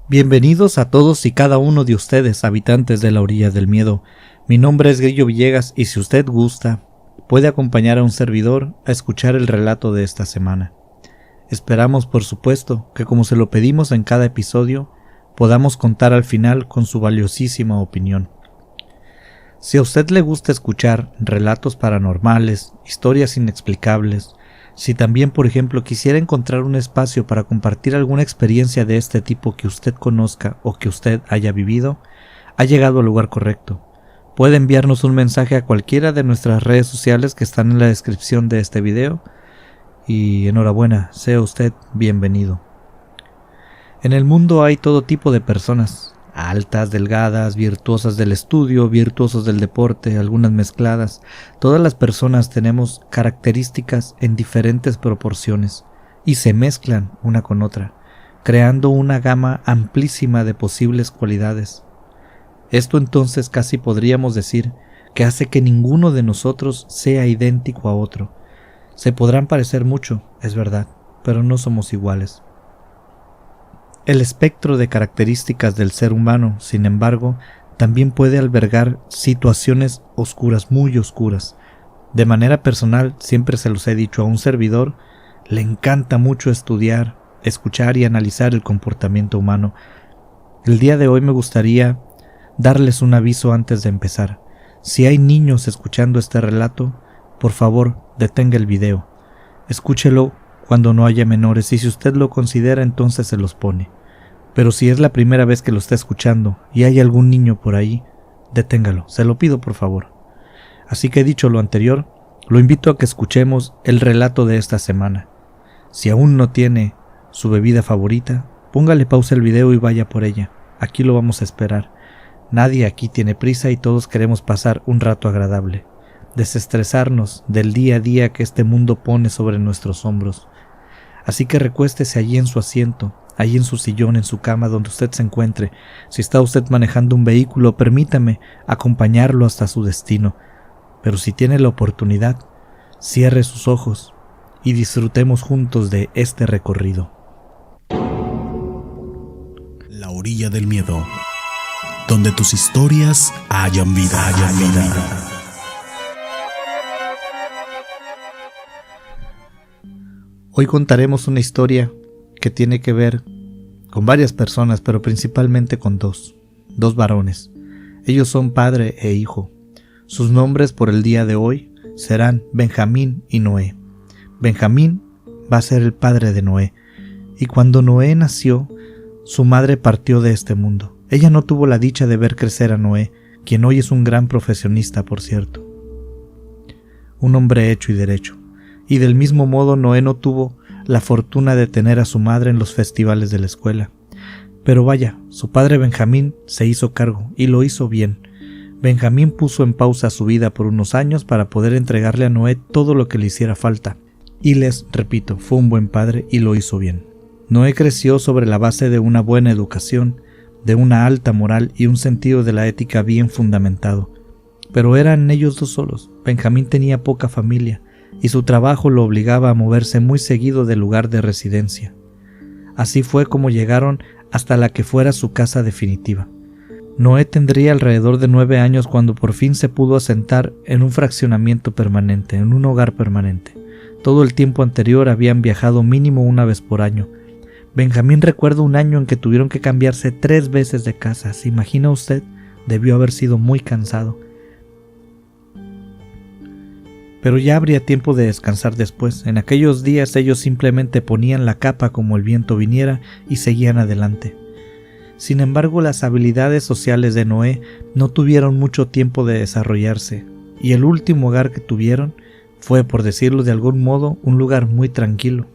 Bienvenidos a todos y cada uno de ustedes, habitantes de la orilla del miedo. Mi nombre es Grillo Villegas y si usted gusta, puede acompañar a un servidor a escuchar el relato de esta semana. Esperamos, por supuesto, que como se lo pedimos en cada episodio, podamos contar al final con su valiosísima opinión. Si a usted le gusta escuchar relatos paranormales, historias inexplicables, si también, por ejemplo, quisiera encontrar un espacio para compartir alguna experiencia de este tipo que usted conozca o que usted haya vivido, ha llegado al lugar correcto. Puede enviarnos un mensaje a cualquiera de nuestras redes sociales que están en la descripción de este video y enhorabuena, sea usted bienvenido. En el mundo hay todo tipo de personas, altas, delgadas, virtuosas del estudio, virtuosos del deporte, algunas mezcladas. Todas las personas tenemos características en diferentes proporciones y se mezclan una con otra, creando una gama amplísima de posibles cualidades. Esto entonces casi podríamos decir que hace que ninguno de nosotros sea idéntico a otro. Se podrán parecer mucho, es verdad, pero no somos iguales. El espectro de características del ser humano, sin embargo, también puede albergar situaciones oscuras, muy oscuras. De manera personal, siempre se los he dicho a un servidor, le encanta mucho estudiar, escuchar y analizar el comportamiento humano. El día de hoy me gustaría darles un aviso antes de empezar. Si hay niños escuchando este relato, por favor, detenga el video. Escúchelo cuando no haya menores y si usted lo considera entonces se los pone. Pero si es la primera vez que lo está escuchando y hay algún niño por ahí, deténgalo, se lo pido por favor. Así que dicho lo anterior, lo invito a que escuchemos el relato de esta semana. Si aún no tiene su bebida favorita, póngale pausa al video y vaya por ella. Aquí lo vamos a esperar. Nadie aquí tiene prisa y todos queremos pasar un rato agradable, desestresarnos del día a día que este mundo pone sobre nuestros hombros. Así que recuéstese allí en su asiento, allí en su sillón, en su cama, donde usted se encuentre. Si está usted manejando un vehículo, permítame acompañarlo hasta su destino. Pero si tiene la oportunidad, cierre sus ojos y disfrutemos juntos de este recorrido. La orilla del miedo, donde tus historias hayan vida. Hoy contaremos una historia que tiene que ver con varias personas, pero principalmente con dos varones. Ellos son padre e hijo. Sus nombres por el día de hoy serán Benjamín y Noé. Benjamín va a ser el padre de Noé, y cuando Noé nació, su madre partió de este mundo. Ella no tuvo la dicha de ver crecer a Noé, quien hoy es un gran profesionista, por cierto. Un hombre hecho y derecho. Y del mismo modo Noé no tuvo la fortuna de tener a su madre en los festivales de la escuela. Pero vaya, su padre Benjamín se hizo cargo y lo hizo bien. Benjamín puso en pausa su vida por unos años para poder entregarle a Noé todo lo que le hiciera falta. Y les repito, fue un buen padre y lo hizo bien. Noé creció sobre la base de una buena educación, de una alta moral y un sentido de la ética bien fundamentado. Pero eran ellos dos solos. Benjamín tenía poca familia y su trabajo lo obligaba a moverse muy seguido del lugar de residencia. Así fue como llegaron hasta la que fuera su casa definitiva. Noé tendría alrededor de 9 años cuando por fin se pudo asentar en un fraccionamiento permanente, en un hogar permanente. Todo el tiempo anterior habían viajado mínimo una vez por año. Benjamín recuerda un año en que tuvieron que cambiarse 3 veces de casa. ¿Se imagina usted? Debió haber sido muy cansado. Pero ya habría tiempo de descansar después. En aquellos días ellos simplemente ponían la capa como el viento viniera y seguían adelante. Sin embargo, las habilidades sociales de Noé no tuvieron mucho tiempo de desarrollarse, y el último hogar que tuvieron fue, por decirlo de algún modo, un lugar muy tranquilo.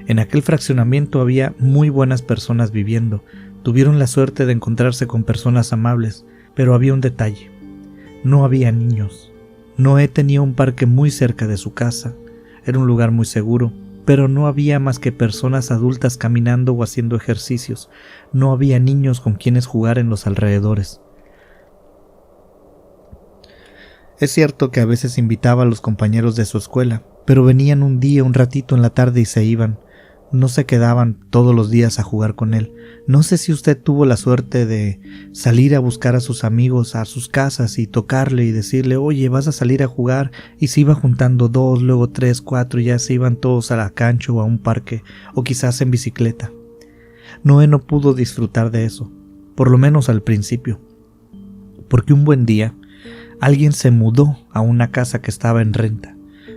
En aquel fraccionamiento había muy buenas personas viviendo. Tuvieron la suerte de encontrarse con personas amables, pero había un detalle. No había niños. Noé tenía un parque muy cerca de su casa. Era un lugar muy seguro, pero no había más que personas adultas caminando o haciendo ejercicios. No había niños con quienes jugar en los alrededores. Es cierto que a veces invitaba a los compañeros de su escuela, pero venían un día, un ratito en la tarde y se iban. No se quedaban todos los días a jugar con él. No sé si usted tuvo la suerte de salir a buscar a sus amigos a sus casas y tocarle y decirle, oye, vas a salir a jugar, y se iba juntando 2, luego 3, 4 y ya se iban todos a la cancha o a un parque o quizás en bicicleta. Noé no pudo disfrutar de eso, por lo menos al principio, porque un buen día alguien se mudó a una casa que estaba en renta,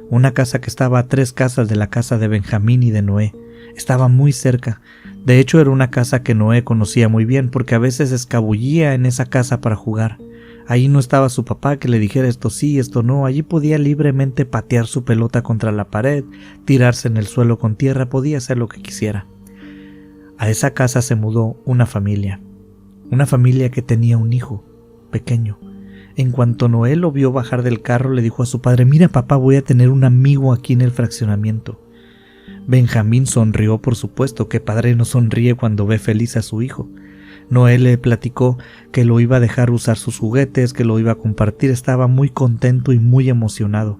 una casa que estaba a 3 casas de la casa de Benjamín y de Noé. Estaba muy cerca. De hecho, era una casa que Noé conocía muy bien porque a veces escabullía en esa casa para jugar. Ahí no estaba su papá que le dijera esto sí, esto no. Allí podía libremente patear su pelota contra la pared, tirarse en el suelo con tierra, podía hacer lo que quisiera. A esa casa se mudó una familia que tenía un hijo pequeño. En cuanto Noé lo vio bajar del carro, le dijo a su padre, mira papá, voy a tener un amigo aquí en el fraccionamiento. Benjamín sonrió, por supuesto, ¿qué padre no sonríe cuando ve feliz a su hijo? Noé le platicó que lo iba a dejar usar sus juguetes, que lo iba a compartir, estaba muy contento y muy emocionado.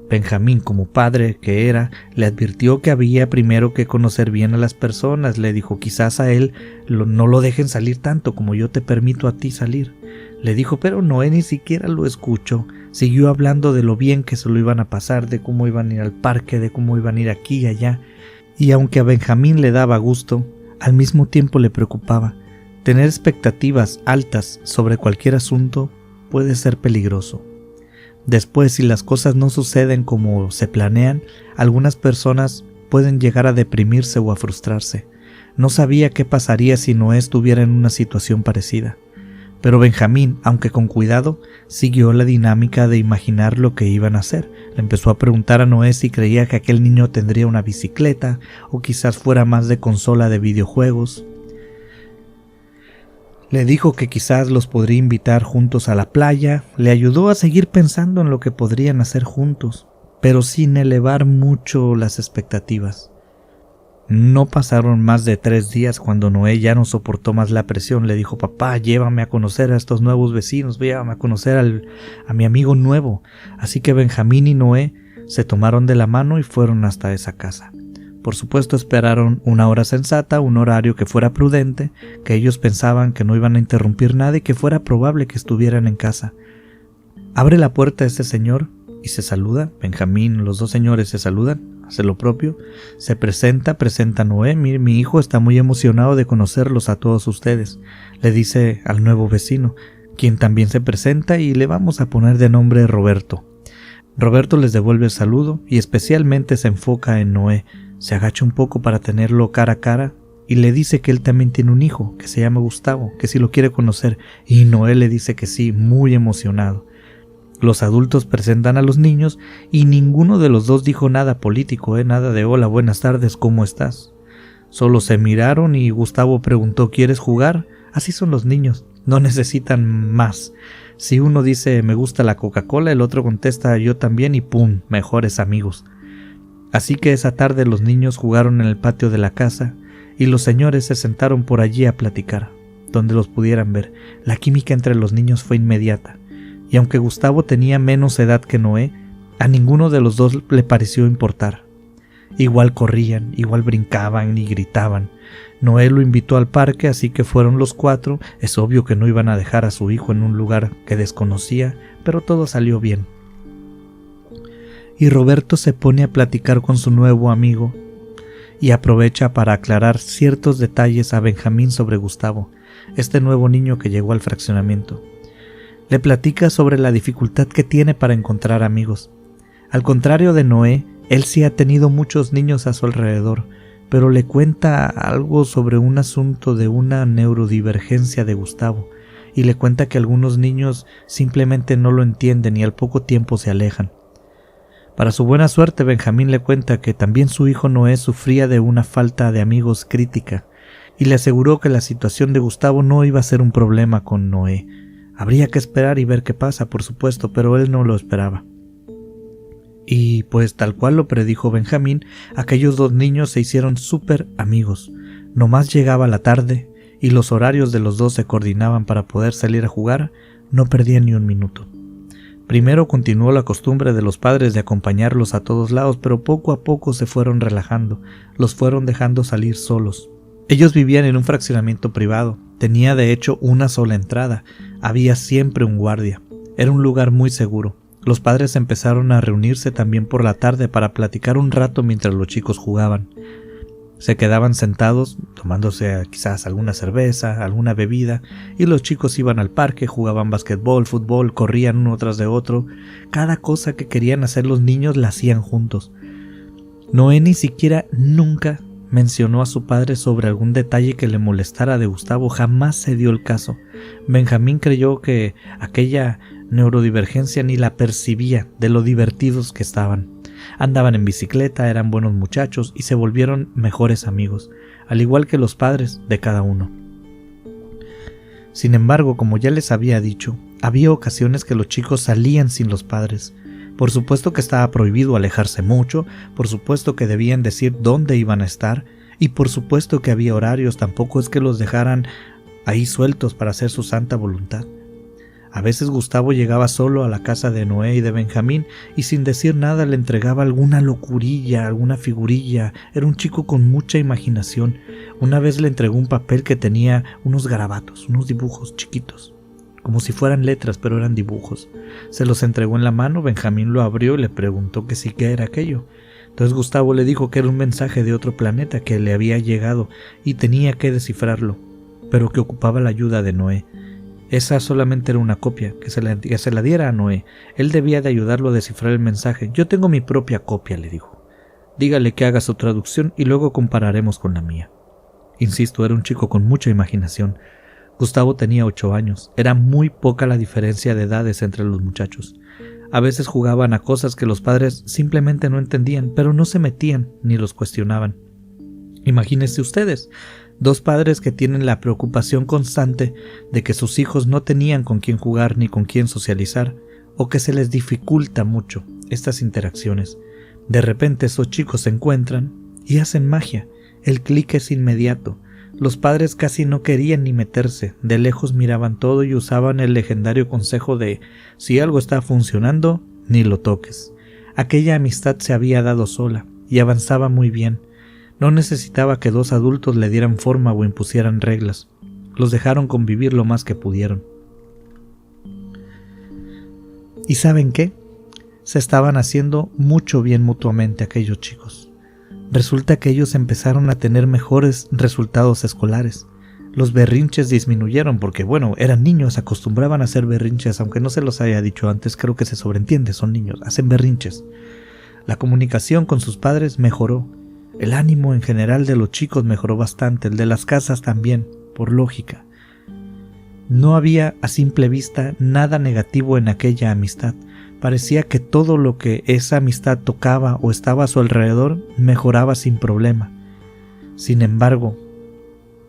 Benjamín, como padre que era, le advirtió que había primero que conocer bien a las personas. Le dijo, quizás a él no lo dejen salir tanto como yo te permito a ti salir. Le dijo, pero Noé ni siquiera lo escuchó. Siguió hablando de lo bien que se lo iban a pasar, de cómo iban a ir al parque, de cómo iban a ir aquí y allá. Y aunque a Benjamín le daba gusto, al mismo tiempo le preocupaba. Tener expectativas altas sobre cualquier asunto puede ser peligroso. Después, si las cosas no suceden como se planean, algunas personas pueden llegar a deprimirse o a frustrarse. No sabía qué pasaría si Noé estuviera en una situación parecida. Pero Benjamín, aunque con cuidado, siguió la dinámica de imaginar lo que iban a hacer. Le empezó a preguntar a Noé si creía que aquel niño tendría una bicicleta o quizás fuera más de consola de videojuegos. Le dijo que quizás los podría invitar juntos a la playa. Le ayudó a seguir pensando en lo que podrían hacer juntos, pero sin elevar mucho las expectativas. No pasaron más de 3 días cuando Noé ya no soportó más la presión. Le dijo, papá, llévame a conocer a estos nuevos vecinos, llévame a conocer a mi amigo nuevo. Así que Benjamín y Noé se tomaron de la mano y fueron hasta esa casa. Por supuesto esperaron una hora sensata, un horario que fuera prudente, que ellos pensaban que no iban a interrumpir nada y que fuera probable que estuvieran en casa. Abre la puerta ese señor y se saluda. Benjamín, los 2 señores se saludan. Hace lo propio, se presenta a Noé, mire, mi hijo está muy emocionado de conocerlos a todos ustedes, le dice al nuevo vecino, quien también se presenta y le vamos a poner de nombre Roberto. Roberto les devuelve el saludo y especialmente se enfoca en Noé, se agacha un poco para tenerlo cara a cara y le dice que él también tiene un hijo que se llama Gustavo, que si lo quiere conocer, y Noé le dice que sí, muy emocionado. Los adultos presentan a los niños y ninguno de los 2 dijo nada político, nada de hola, buenas tardes, ¿cómo estás? Solo se miraron y Gustavo preguntó, ¿quieres jugar? Así son los niños, no necesitan más. Si uno dice me gusta la Coca-Cola, el otro contesta yo también y ¡pum!, mejores amigos. Así que esa tarde los niños jugaron en el patio de la casa y los señores se sentaron por allí a platicar, donde los pudieran ver. La química entre los niños fue inmediata. Y aunque Gustavo tenía menos edad que Noé, a ninguno de los 2 le pareció importar. Igual corrían, igual brincaban y gritaban. Noé lo invitó al parque, así que fueron los 4. Es obvio que no iban a dejar a su hijo en un lugar que desconocía, pero todo salió bien. Y Roberto se pone a platicar con su nuevo amigo y aprovecha para aclarar ciertos detalles a Benjamín sobre Gustavo, este nuevo niño que llegó al fraccionamiento. Le platica sobre la dificultad que tiene para encontrar amigos. Al contrario de Noé, él sí ha tenido muchos niños a su alrededor, pero le cuenta algo sobre un asunto de una neurodivergencia de Gustavo, y le cuenta que algunos niños simplemente no lo entienden y al poco tiempo se alejan. Para su buena suerte, Benjamín le cuenta que también su hijo Noé sufría de una falta de amigos crítica, y le aseguró que la situación de Gustavo no iba a ser un problema con Noé. Habría que esperar y ver qué pasa, por supuesto, pero él no lo esperaba. Y pues tal cual lo predijo Benjamín, aquellos 2 niños se hicieron súper amigos. Nomás llegaba la tarde y los horarios de los 2 se coordinaban para poder salir a jugar, no perdían ni un minuto. Primero continuó la costumbre de los padres de acompañarlos a todos lados, pero poco a poco se fueron relajando, los fueron dejando salir solos. Ellos vivían en un fraccionamiento privado, tenía de hecho una sola entrada, había siempre un guardia, era un lugar muy seguro. Los padres empezaron a reunirse también por la tarde para platicar un rato mientras los chicos jugaban. Se quedaban sentados, tomándose quizás alguna cerveza, alguna bebida, y los chicos iban al parque, jugaban basquetbol, fútbol, corrían uno tras de otro. Cada cosa que querían hacer los niños la hacían juntos. Noé ni siquiera nunca mencionó a su padre sobre algún detalle que le molestara de Gustavo, jamás se dio el caso. Benjamín creyó que aquella neurodivergencia ni la percibía de lo divertidos que estaban. Andaban en bicicleta, eran buenos muchachos y se volvieron mejores amigos, al igual que los padres de cada uno. Sin embargo, como ya les había dicho, había ocasiones que los chicos salían sin los padres. Por supuesto que estaba prohibido alejarse mucho, por supuesto que debían decir dónde iban a estar, y por supuesto que había horarios, tampoco es que los dejaran ahí sueltos para hacer su santa voluntad. A veces Gustavo llegaba solo a la casa de Noé y de Benjamín y sin decir nada le entregaba alguna locurilla, alguna figurilla. Era un chico con mucha imaginación. Una vez le entregó un papel que tenía unos garabatos, unos dibujos chiquitos, como si fueran letras, pero eran dibujos. Se los entregó en la mano, Benjamín lo abrió y le preguntó que sí, qué era aquello. Entonces Gustavo le dijo que era un mensaje de otro planeta que le había llegado y tenía que descifrarlo, pero que ocupaba la ayuda de Noé. Esa solamente era una copia, que se la diera a Noé. Él debía de ayudarlo a descifrar el mensaje. Yo tengo mi propia copia, le dijo. Dígale que haga su traducción y luego compararemos con la mía. Insisto, era un chico con mucha imaginación. Gustavo tenía 8 años. Era muy poca la diferencia de edades entre los muchachos. A veces jugaban a cosas que los padres simplemente no entendían, pero no se metían ni los cuestionaban. Imagínense ustedes, 2 padres que tienen la preocupación constante de que sus hijos no tenían con quién jugar ni con quién socializar, o que se les dificulta mucho estas interacciones. De repente esos chicos se encuentran y hacen magia. El clic es inmediato. Los padres casi no querían ni meterse, de lejos miraban todo y usaban el legendario consejo de si algo está funcionando, ni lo toques. Aquella amistad se había dado sola y avanzaba muy bien. No necesitaba que 2 adultos le dieran forma o impusieran reglas. Los dejaron convivir lo más que pudieron. ¿Y saben qué? Se estaban haciendo mucho bien mutuamente aquellos chicos. Resulta que ellos empezaron a tener mejores resultados escolares. Los berrinches disminuyeron porque, bueno, eran niños, acostumbraban a hacer berrinches, aunque no se los haya dicho antes, creo que se sobreentiende, son niños, hacen berrinches. La comunicación con sus padres mejoró. El ánimo en general de los chicos mejoró bastante, el de las casas también, por lógica. No había a simple vista nada negativo en aquella amistad. Parecía que todo lo que esa amistad tocaba o estaba a su alrededor mejoraba sin problema. Sin embargo,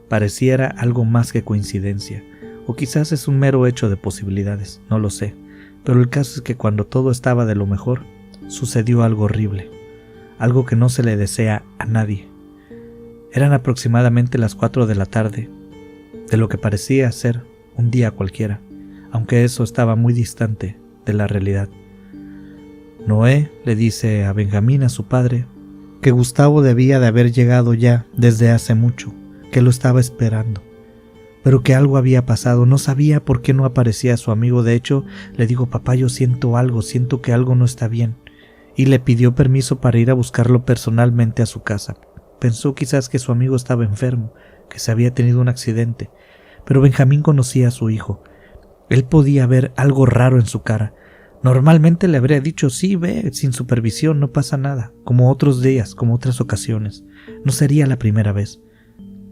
pareciera algo más que coincidencia, o quizás es un mero hecho de posibilidades, no lo sé, pero el caso es que cuando todo estaba de lo mejor, sucedió algo horrible. Algo que no se le desea a nadie. Eran aproximadamente las 4 de la tarde, de lo que parecía ser un día cualquiera, aunque eso estaba muy distante de la realidad. Noé le dice a Benjamín, a su padre, que Gustavo debía de haber llegado ya desde hace mucho, que lo estaba esperando, pero que algo había pasado, no sabía por qué no aparecía su amigo. De hecho, le dijo, papá, yo siento algo, siento que algo no está bien. Y le pidió permiso para ir a buscarlo personalmente a su casa. Pensó quizás que su amigo estaba enfermo, que se había tenido un accidente, pero Benjamín conocía a su hijo. Él podía ver algo raro en su cara. Normalmente le habría dicho, sí, ve, sin supervisión, no pasa nada, como otros días, como otras ocasiones. No sería la primera vez,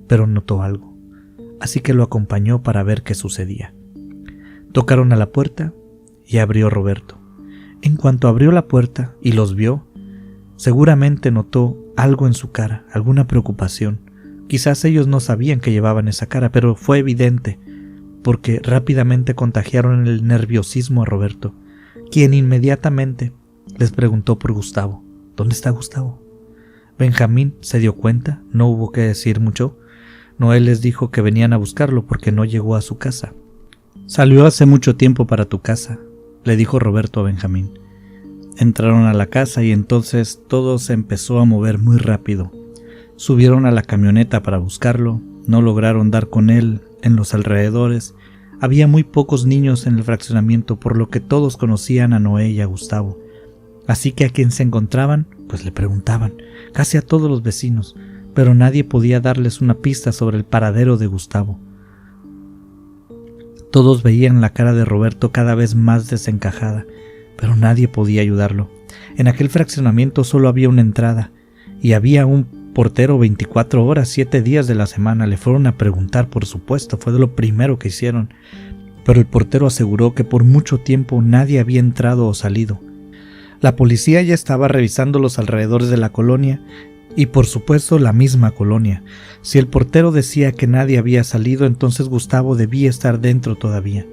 pero notó algo. Así que lo acompañó para ver qué sucedía. Tocaron a la puerta y abrió Roberto. En cuanto abrió la puerta y los vio, seguramente notó algo en su cara, alguna preocupación. Quizás ellos no sabían que llevaban esa cara, pero fue evidente, porque rápidamente contagiaron el nerviosismo a Roberto, quien inmediatamente les preguntó por Gustavo. ¿Dónde está Gustavo? Benjamín se dio cuenta, no hubo que decir mucho. Noé les dijo que venían a buscarlo porque no llegó a su casa. Salió hace mucho tiempo para tu casa. le dijo Roberto a Benjamín. Entraron a la casa y entonces todo se empezó a mover muy rápido. Subieron a la camioneta para buscarlo, no lograron dar con él en los alrededores. Había muy pocos niños en el fraccionamiento, por lo que todos conocían a Noé y a Gustavo. Así que a quien se encontraban, pues le preguntaban, casi a todos los vecinos, pero nadie podía darles una pista sobre el paradero de Gustavo. Todos veían la cara de Roberto cada vez más desencajada, pero nadie podía ayudarlo. En aquel fraccionamiento solo había una entrada, y había un portero 24 horas, 7 días de la semana. Le fueron a preguntar, por supuesto, fue de lo primero que hicieron, pero el portero aseguró que por mucho tiempo nadie había entrado o salido. La policía ya estaba revisando los alrededores de la colonia, y por supuesto la misma colonia. Si el portero decía que nadie había salido, entonces Gustavo debía estar dentro todavía.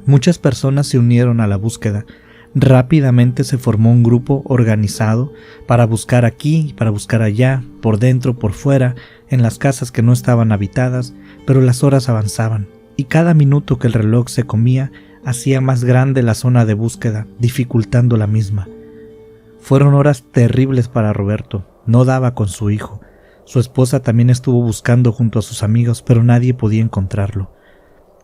Muchas personas se unieron a la búsqueda. Rápidamente se formó un grupo organizado para buscar aquí y para buscar allá, por dentro, por fuera, en las casas que no estaban habitadas, pero las horas avanzaban, y cada minuto que el reloj se comía hacía más grande la zona de búsqueda, dificultando la misma. Fueron horas terribles para Roberto, no daba con su hijo. Su esposa también estuvo buscando junto a sus amigos, pero nadie podía encontrarlo.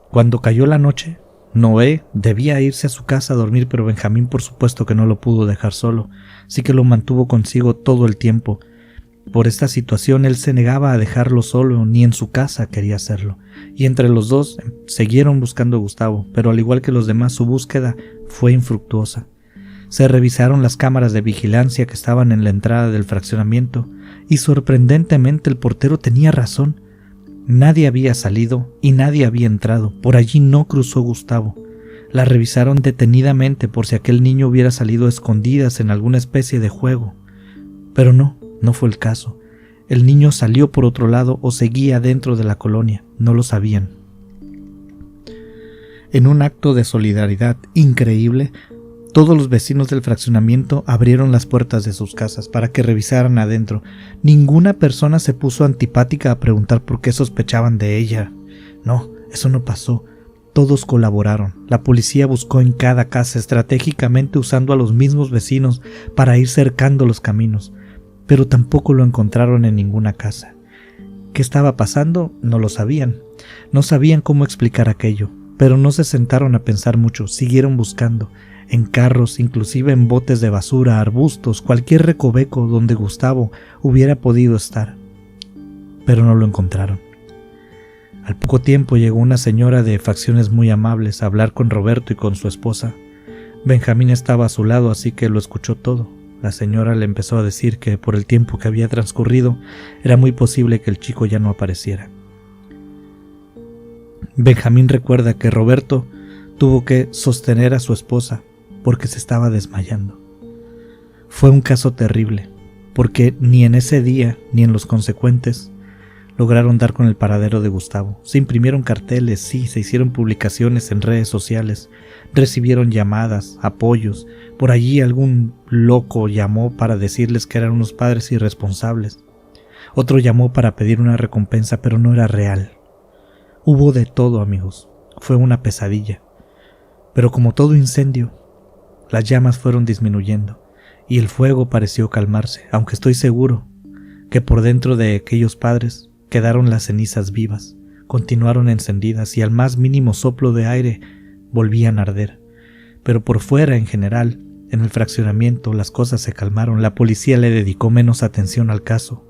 Cuando cayó la noche, Noé debía irse a su casa a dormir, pero Benjamín por supuesto que no lo pudo dejar solo, así que lo mantuvo consigo todo el tiempo. Por esta situación él se negaba a dejarlo solo, ni en su casa quería hacerlo, y entre los dos siguieron buscando a Gustavo, pero al igual que los demás su búsqueda fue infructuosa. Se revisaron las cámaras de vigilancia que estaban en la entrada del fraccionamiento, y sorprendentemente el portero tenía razón. Nadie había salido y nadie había entrado. Por allí no cruzó Gustavo. La revisaron detenidamente por si aquel niño hubiera salido a escondidas en alguna especie de juego. Pero no fue el caso. El niño salió por otro lado o seguía dentro de la colonia. No lo sabían. En un acto de solidaridad increíble, todos los vecinos del fraccionamiento abrieron las puertas de sus casas para que revisaran adentro. Ninguna persona se puso antipática a preguntar por qué sospechaban de ella. No, eso no pasó. Todos colaboraron. La policía buscó en cada casa estratégicamente usando a los mismos vecinos para ir cercando los caminos, pero tampoco lo encontraron en ninguna casa. ¿Qué estaba pasando? No lo sabían. No sabían cómo explicar aquello, pero no se sentaron a pensar mucho. Siguieron buscando. En carros, inclusive en botes de basura, arbustos, cualquier recoveco donde Gustavo hubiera podido estar. Pero no lo encontraron. Al poco tiempo llegó una señora de facciones muy amables a hablar con Roberto y con su esposa. Benjamín estaba a su lado, así que lo escuchó todo. La señora le empezó a decir que por el tiempo que había transcurrido era muy posible que el chico ya no apareciera. Benjamín recuerda que Roberto tuvo que sostener a su esposa porque se estaba desmayando. Fue un caso terrible, porque ni en ese día ni en los consecuentes lograron dar con el paradero de Gustavo. Se imprimieron carteles, sí, se hicieron publicaciones en redes sociales, recibieron llamadas, apoyos. Por allí algún loco llamó para decirles que eran unos padres irresponsables. Otro llamó para pedir una recompensa, pero no era real. Hubo de todo, amigos. Fue una pesadilla. Pero como todo incendio, las llamas fueron disminuyendo y el fuego pareció calmarse, aunque estoy seguro que por dentro de aquellos padres quedaron las cenizas vivas, continuaron encendidas y al más mínimo soplo de aire volvían a arder. Pero por fuera, en general, en el fraccionamiento, las cosas se calmaron. La policía le dedicó menos atención al caso.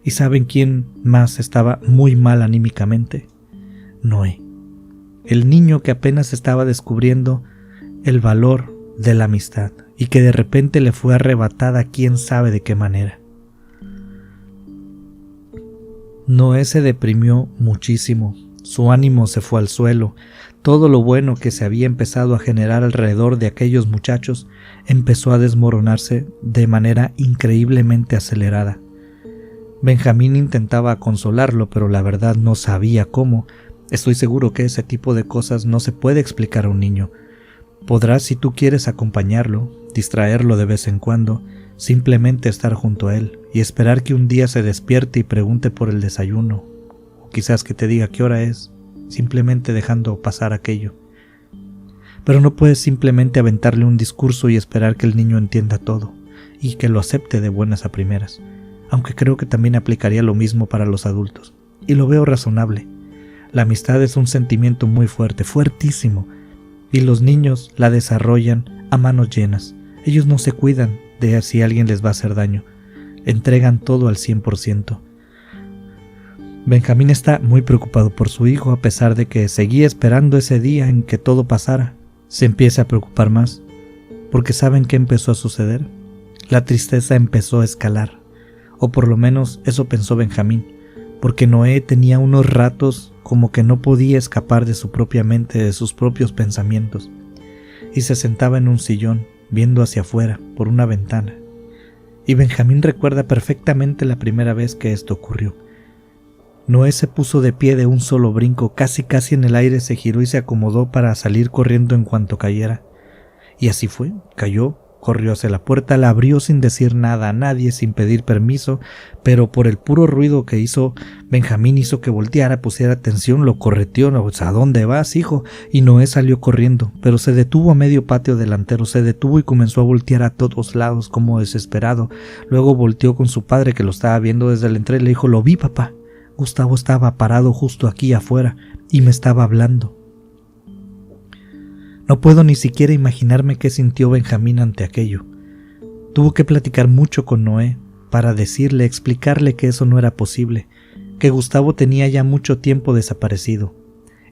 ¿Y saben quién más estaba muy mal anímicamente? Noé, el niño que apenas estaba descubriendo el valor de la amistad y que de repente le fue arrebatada quién sabe de qué manera. Noé se deprimió muchísimo, su ánimo se fue al suelo, todo lo bueno que se había empezado a generar alrededor de aquellos muchachos empezó a desmoronarse de manera increíblemente acelerada. Benjamín intentaba consolarlo, pero la verdad no sabía cómo. Estoy seguro que ese tipo de cosas no se puede explicar a un niño. Podrás, si tú quieres, acompañarlo, distraerlo de vez en cuando, simplemente estar junto a él y esperar que un día se despierte y pregunte por el desayuno, o quizás que te diga qué hora es, simplemente dejando pasar aquello. pero no puedes simplemente aventarle un discurso y esperar que el niño entienda todo y que lo acepte de buenas a primeras, aunque creo que también aplicaría lo mismo para los adultos, y lo veo razonable. La amistad es un sentimiento muy fuerte, fuertísimo, y los niños la desarrollan a manos llenas. Ellos no se cuidan de si alguien les va a hacer daño, entregan todo al 100%. Benjamín está muy preocupado por su hijo a pesar de que seguía esperando ese día en que todo pasara. Se empieza a preocupar más, porque ¿saben qué empezó a suceder? La tristeza empezó a escalar, o por lo menos eso pensó Benjamín, porque Noé tenía unos ratos como que no podía escapar de su propia mente, de sus propios pensamientos, y se sentaba en un sillón, viendo hacia afuera, por una ventana. Y Benjamín recuerda perfectamente la primera vez que esto ocurrió. Noé se puso de pie de un solo brinco, casi en el aire se giró y se acomodó para salir corriendo en cuanto cayera. Y así fue, cayó, corrió hacia la puerta, la abrió sin decir nada a nadie, sin pedir permiso, pero por el puro ruido que hizo, Benjamín hizo que volteara, pusiera atención, lo correteó, ¿a dónde vas, hijo? Y Noé salió corriendo, pero se detuvo a medio patio delantero, se detuvo y comenzó a voltear a todos lados como desesperado. Luego volteó con su padre que lo estaba viendo desde la entrada y le dijo: «Lo vi, papá. Gustavo estaba parado justo aquí afuera y me estaba hablando». No puedo ni siquiera imaginarme qué sintió Benjamín ante aquello. Tuvo que platicar mucho con Noé para decirle, explicarle que eso no era posible, que Gustavo tenía ya mucho tiempo desaparecido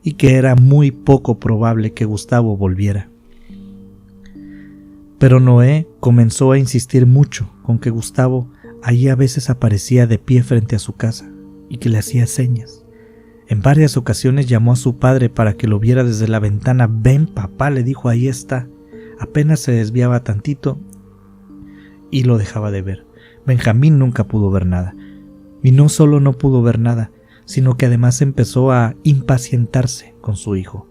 y que era muy poco probable que Gustavo volviera. Pero Noé comenzó a insistir mucho con que Gustavo allí a veces aparecía de pie frente a su casa y que le hacía señas. En varias ocasiones llamó a su padre para que lo viera desde la ventana. «Ven, papá», le dijo, «ahí está». Apenas se desviaba tantito y lo dejaba de ver. Benjamín nunca pudo ver nada. Y no solo no pudo ver nada, sino que además empezó a impacientarse con su hijo.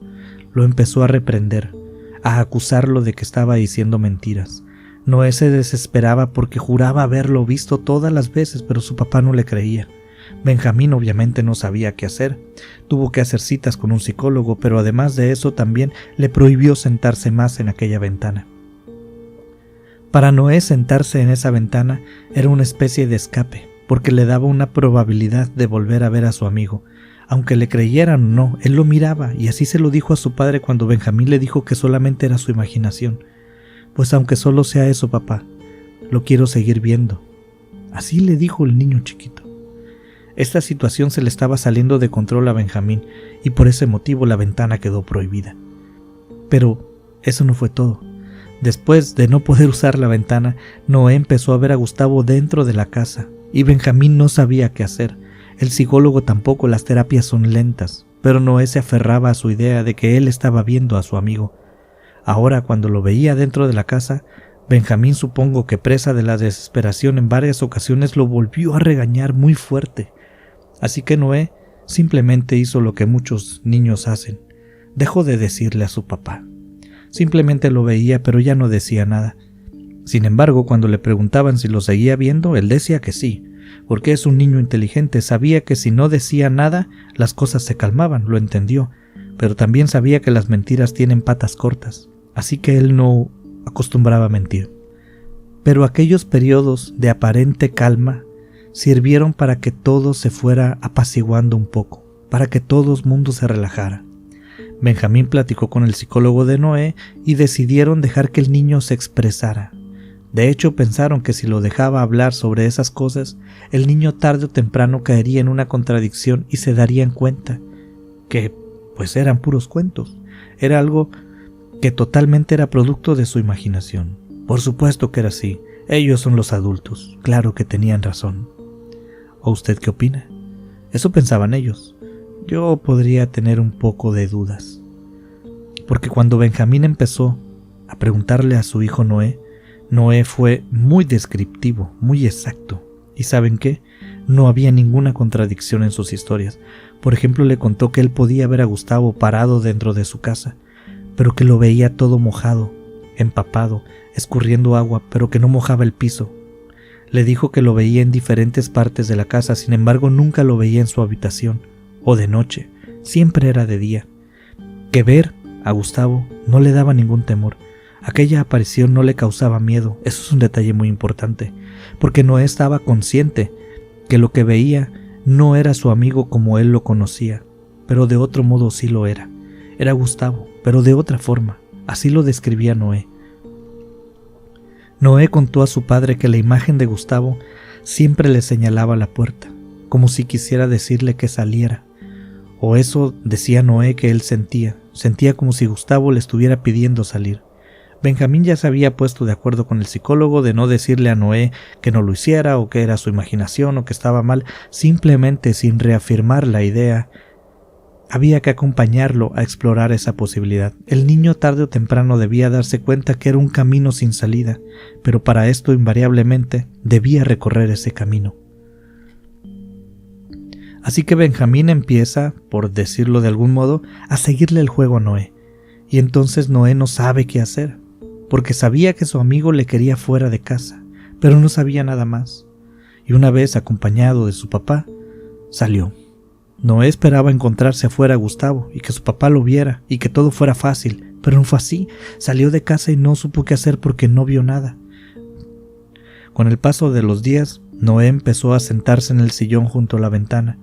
Lo empezó a reprender, a acusarlo de que estaba diciendo mentiras. Noé se desesperaba porque juraba haberlo visto todas las veces, pero su papá no le creía. Benjamín obviamente no sabía qué hacer. Tuvo que hacer citas con un psicólogo, pero además de eso también le prohibió sentarse más en aquella ventana. Para Noé, sentarse en esa ventana era una especie de escape, porque le daba una probabilidad de volver a ver a su amigo. Aunque le creyeran o no, él lo miraba, y así se lo dijo a su padre cuando Benjamín le dijo que solamente era su imaginación. «Pues aunque solo sea eso, papá, lo quiero seguir viendo». Así le dijo el niño chiquito. Esta situación se le estaba saliendo de control a Benjamín y por ese motivo la ventana quedó prohibida. Pero eso no fue todo. Después de no poder usar la ventana, Noé empezó a ver a Gustavo dentro de la casa y Benjamín no sabía qué hacer. El psicólogo tampoco, las terapias son lentas, pero Noé se aferraba a su idea de que él estaba viendo a su amigo. Ahora, cuando lo veía dentro de la casa, Benjamín, supongo que presa de la desesperación, en varias ocasiones lo volvió a regañar muy fuerte. Así que Noé simplemente hizo lo que muchos niños hacen. Dejó de decirle a su papá. Simplemente lo veía, pero ya no decía nada. Sin embargo, cuando le preguntaban si lo seguía viendo, él decía que sí, porque es un niño inteligente. Sabía que si no decía nada, las cosas se calmaban, lo entendió, pero también sabía que las mentiras tienen patas cortas, así que él no acostumbraba a mentir. Pero aquellos periodos de aparente calma sirvieron para que todo se fuera apaciguando un poco, para que todo el mundo se relajara. Benjamín platicó con el psicólogo de Noé y decidieron dejar que el niño se expresara. De hecho, pensaron que si lo dejaba hablar sobre esas cosas, el niño tarde o temprano caería en una contradicción y se darían cuenta que, pues, eran puros cuentos. Era algo que totalmente era producto de su imaginación. Por supuesto que era así. Ellos son los adultos. Claro que tenían razón. ¿O usted qué opina? Eso pensaban ellos. Yo podría tener un poco de dudas. Porque cuando Benjamín empezó a preguntarle a su hijo Noé, Noé fue muy descriptivo, muy exacto. ¿Y saben qué? No había ninguna contradicción en sus historias. Por ejemplo, le contó que él podía ver a Gustavo parado dentro de su casa, pero que lo veía todo mojado, empapado, escurriendo agua, pero que no mojaba el piso. Le dijo que lo veía en diferentes partes de la casa, sin embargo nunca lo veía en su habitación, o de noche, siempre era de día. Que ver a Gustavo no le daba ningún temor. Aquella aparición no le causaba miedo. Eso es un detalle muy importante, porque Noé estaba consciente que lo que veía no era su amigo como él lo conocía, pero de otro modo sí lo era. Era Gustavo, pero de otra forma. Así lo describía Noé. Noé contó a su padre que la imagen de Gustavo siempre le señalaba la puerta, como si quisiera decirle que saliera. O eso decía Noé que él sentía como si Gustavo le estuviera pidiendo salir. Benjamín ya se había puesto de acuerdo con el psicólogo de no decirle a Noé que no lo hiciera o que era su imaginación o que estaba mal, simplemente sin reafirmar la idea. Había que acompañarlo a explorar esa posibilidad. El niño tarde o temprano debía darse cuenta que era un camino sin salida, pero para esto invariablemente debía recorrer ese camino. Así que Benjamín empieza, por decirlo de algún modo, a seguirle el juego a Noé. Y entonces Noé no sabe qué hacer, porque sabía que su amigo le quería fuera de casa, pero no sabía nada más. Y una vez acompañado de su papá, salió. Noé esperaba encontrarse afuera a Gustavo y que su papá lo viera y que todo fuera fácil, pero no fue así. Salió de casa y no supo qué hacer porque no vio nada. Con el paso de los días, Noé empezó a sentarse en el sillón junto a la ventana,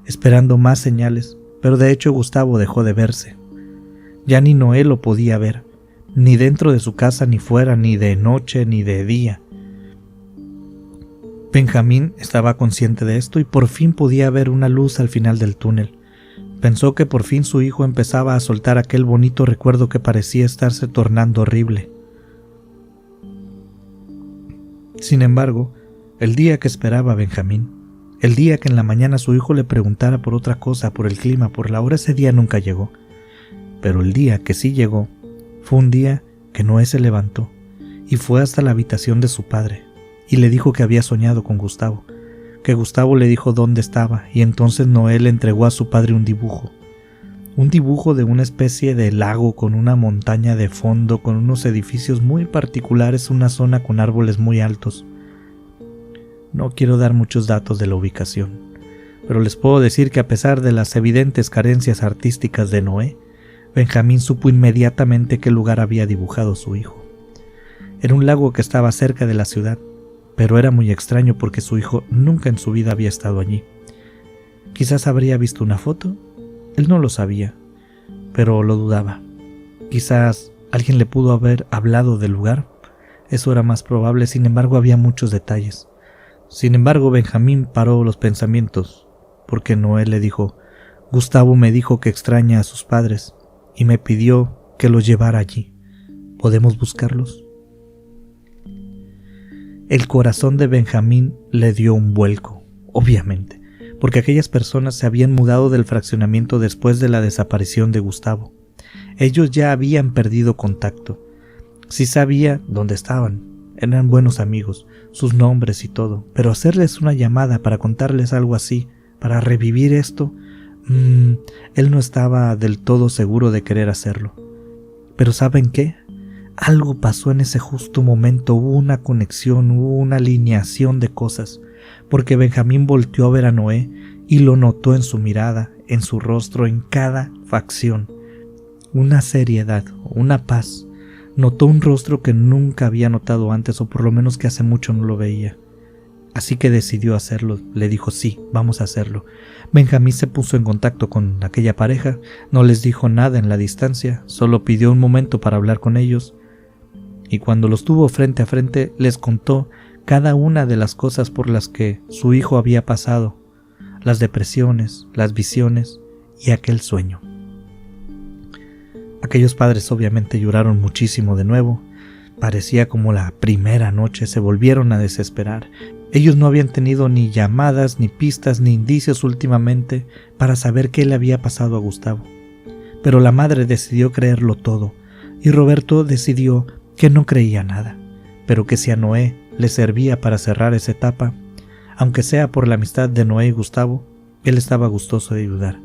esperando más señales, pero de hecho Gustavo dejó de verse. Ya ni Noé lo podía ver, ni dentro de su casa ni fuera, ni de noche ni de día. Benjamín estaba consciente de esto y por fin podía ver una luz al final del túnel. Pensó que por fin su hijo empezaba a soltar aquel bonito recuerdo que parecía estarse tornando horrible. Sin embargo, el día que esperaba Benjamín, el día que en la mañana su hijo le preguntara por otra cosa, por el clima, por la hora, ese día nunca llegó. Pero el día que sí llegó, fue un día que Noé se levantó y fue hasta la habitación de su padre. Y le dijo que había soñado con Gustavo, que Gustavo le dijo dónde estaba, y entonces Noé le entregó a su padre un dibujo de una especie de lago con una montaña de fondo, con unos edificios muy particulares, una zona con árboles muy altos. No quiero dar muchos datos de la ubicación, pero les puedo decir que a pesar de las evidentes carencias artísticas de Noé, Benjamín supo inmediatamente qué lugar había dibujado su hijo. Era un lago que estaba cerca de la ciudad, pero era muy extraño porque su hijo nunca en su vida había estado allí. Quizás habría visto una foto, él no lo sabía, pero lo dudaba. Quizás alguien le pudo haber hablado del lugar, eso era más probable, sin embargo había muchos detalles. Sin embargo, Benjamín paró los pensamientos, porque Noé le dijo: Gustavo me dijo que extraña a sus padres y me pidió que los llevara allí. ¿Podemos buscarlos? El corazón de Benjamín le dio un vuelco, obviamente, porque aquellas personas se habían mudado del fraccionamiento después de la desaparición de Gustavo. Ellos ya habían perdido contacto. Sí sabía dónde estaban, eran buenos amigos, sus nombres y todo, pero hacerles una llamada para contarles algo así, para revivir esto, él no estaba del todo seguro de querer hacerlo. Pero ¿saben qué? Algo pasó en ese justo momento, hubo una conexión, hubo una alineación de cosas, porque Benjamín volteó a ver a Noé y lo notó en su mirada, en su rostro, en cada facción. Una seriedad, una paz. Notó un rostro que nunca había notado antes, o por lo menos que hace mucho no lo veía. Así que decidió hacerlo, le dijo sí, vamos a hacerlo. Benjamín se puso en contacto con aquella pareja, no les dijo nada en la distancia, solo pidió un momento para hablar con ellos. Y cuando los tuvo frente a frente, les contó cada una de las cosas por las que su hijo había pasado, las depresiones, las visiones y aquel sueño. Aquellos padres obviamente lloraron muchísimo de nuevo. Parecía como la primera noche, se volvieron a desesperar. Ellos no habían tenido ni llamadas, ni pistas, ni indicios últimamente para saber qué le había pasado a Gustavo. Pero la madre decidió creerlo todo, y Roberto decidió que no creía nada, pero que si a Noé le servía para cerrar esa etapa, aunque sea por la amistad de Noé y Gustavo, él estaba gustoso de ayudar.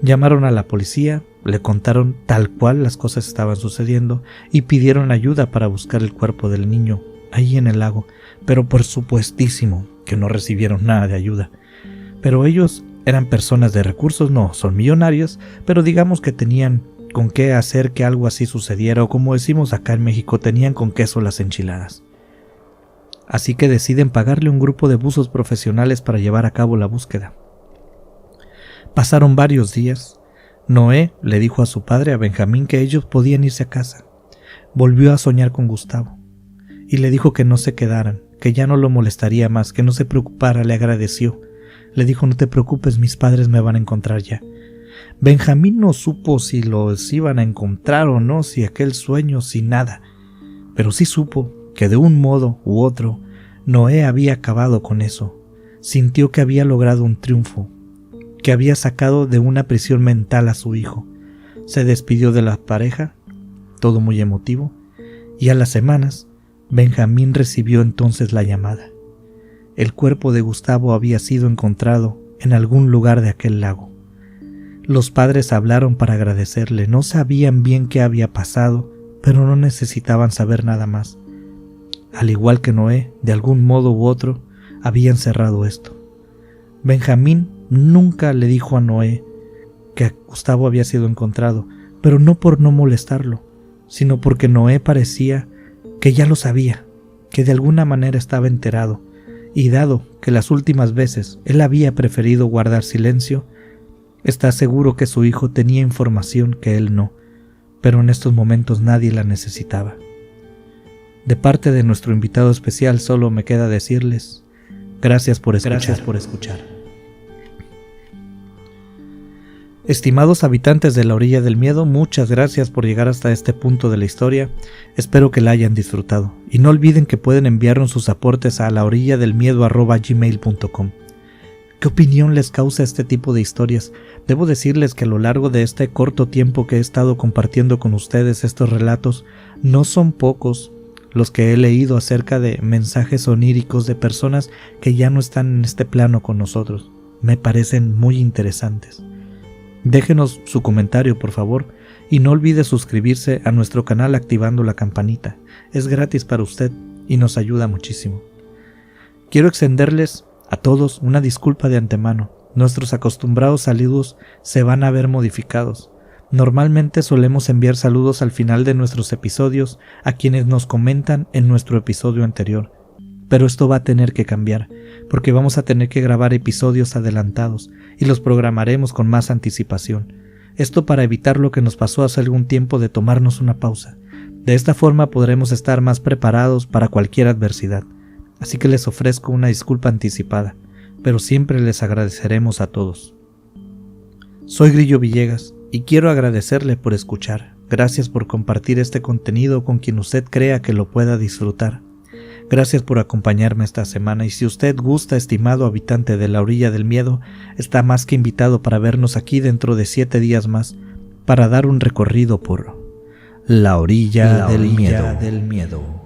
Llamaron a la policía, le contaron tal cual las cosas estaban sucediendo y pidieron ayuda para buscar el cuerpo del niño ahí en el lago, pero por supuestísimo que no recibieron nada de ayuda. Pero ellos eran personas de recursos, no son millonarios, pero digamos que tenían con qué hacer que algo así sucediera, o como decimos acá en México, tenían con queso las enchiladas. Así que deciden pagarle un grupo de buzos profesionales para llevar a cabo la búsqueda. Pasaron varios días. Noé le dijo a su padre, a Benjamín, que ellos podían irse a casa. Volvió a soñar con Gustavo y le dijo que no se quedaran, que ya no lo molestaría más, que no se preocupara. Le agradeció. Le dijo: no te preocupes, mis padres me van a encontrar ya. Benjamín no supo si los iban a encontrar o no, si aquel sueño, si nada, pero sí supo que de un modo u otro Noé había acabado con eso. Sintió que había logrado un triunfo, que había sacado de una prisión mental a su hijo. Se despidió de la pareja, todo muy emotivo, y a las semanas Benjamín recibió entonces la llamada. El cuerpo de Gustavo había sido encontrado en algún lugar de aquel lago. Los padres hablaron para agradecerle. No sabían bien qué había pasado, pero no necesitaban saber nada más. Al igual que Noé, de algún modo u otro, habían cerrado esto. Benjamín nunca le dijo a Noé que Gustavo había sido encontrado, pero no por no molestarlo, sino porque Noé parecía que ya lo sabía, que de alguna manera estaba enterado, y dado que las últimas veces él había preferido guardar silencio, está seguro que su hijo tenía información que él no, pero en estos momentos nadie la necesitaba. De parte de nuestro invitado especial solo me queda decirles gracias por escuchar. Estimados habitantes de la orilla del miedo, muchas gracias por llegar hasta este punto de la historia. Espero que la hayan disfrutado. Y no olviden que pueden enviarnos sus aportes a laorilladelmiedo@gmail.com. ¿Qué opinión les causa este tipo de historias? Debo decirles que a lo largo de este corto tiempo que he estado compartiendo con ustedes estos relatos, no son pocos los que he leído acerca de mensajes oníricos de personas que ya no están en este plano con nosotros. Me parecen muy interesantes. Déjenos su comentario, por favor, y no olvide suscribirse a nuestro canal activando la campanita. Es gratis para usted y nos ayuda muchísimo. Quiero extenderles a todos una disculpa de antemano. Nuestros acostumbrados saludos se van a ver modificados. Normalmente solemos enviar saludos al final de nuestros episodios a quienes nos comentan en nuestro episodio anterior, pero esto va a tener que cambiar, porque vamos a tener que grabar episodios adelantados y los programaremos con más anticipación. Esto para evitar lo que nos pasó hace algún tiempo de tomarnos una pausa. De esta forma podremos estar más preparados para cualquier adversidad. Así que les ofrezco una disculpa anticipada, pero siempre les agradeceremos a todos. Soy Grillo Villegas y quiero agradecerle por escuchar. Gracias por compartir este contenido con quien usted crea que lo pueda disfrutar. Gracias por acompañarme esta semana, y si usted gusta, estimado habitante de la orilla del miedo, está más que invitado para vernos aquí dentro de 7 días más para dar un recorrido por la orilla del miedo.